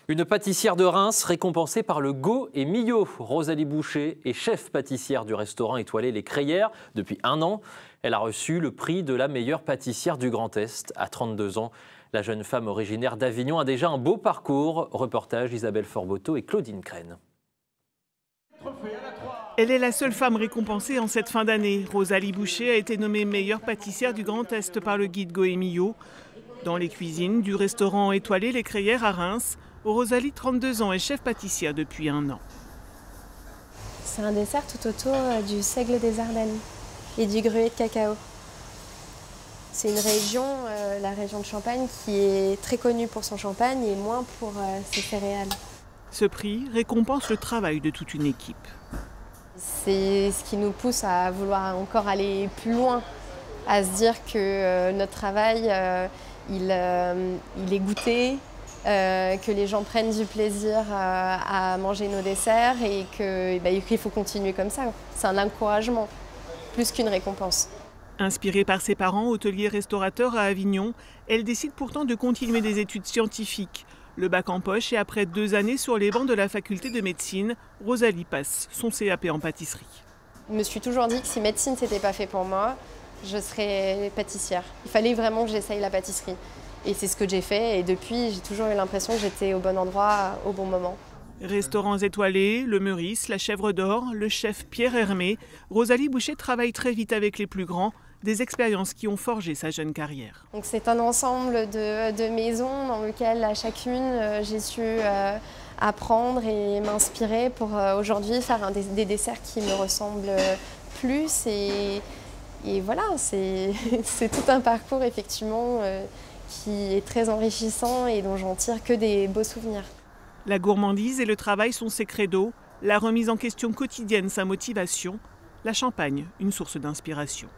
Une pâtissière de Reims récompensée par le Go et Millau. Rosalie Boucher est chef pâtissière du restaurant étoilé Les Crayères depuis 1 an. Elle a reçu le prix de la meilleure pâtissière du Grand Est. À 32 ans, la jeune femme originaire d'Avignon a déjà un beau parcours. Reportage Isabelle Forboto et Claudine Crène. Elle est la seule femme récompensée en cette fin d'année. Rosalie Boucher a été nommée meilleure pâtissière du Grand Est par le guide Go et Millau. Dans les cuisines du restaurant étoilé Les Crayères à Reims, Rosalie, 32 ans, est chef pâtissière depuis 1 an. C'est un dessert tout autour du seigle des Ardennes et du gruet de cacao. C'est une région, la région de Champagne, qui est très connue pour son champagne et moins pour ses céréales. Ce prix récompense le travail de toute une équipe. C'est ce qui nous pousse à vouloir encore aller plus loin, à se dire que notre travail, il est goûté, que les gens prennent du plaisir à manger nos desserts et qu'il faut continuer comme ça. C'est un encouragement, plus qu'une récompense. Inspirée par ses parents, hôteliers restaurateurs à Avignon, elle décide pourtant de continuer des études scientifiques. Le bac en poche et après 2 années sur les bancs de la faculté de médecine, Rosalie passe son CAP en pâtisserie. Je me suis toujours dit que si médecine c'était pas fait pour moi, je serais pâtissière. Il fallait vraiment que j'essaye la pâtisserie. Et c'est ce que j'ai fait et depuis j'ai toujours eu l'impression que j'étais au bon endroit au bon moment. Restaurants étoilés, le Meurice, la Chèvre d'Or, le chef Pierre Hermé, Rosalie Boucher travaille très vite avec les plus grands, des expériences qui ont forgé sa jeune carrière. C'est un ensemble de maisons dans lequel à chacune j'ai su apprendre et m'inspirer pour aujourd'hui faire des desserts qui me ressemblent plus. Et voilà, c'est tout un parcours effectivement qui est très enrichissant et dont j'en tire que des beaux souvenirs. La gourmandise et le travail sont ses credos, la remise en question quotidienne sa motivation, la Champagne une source d'inspiration.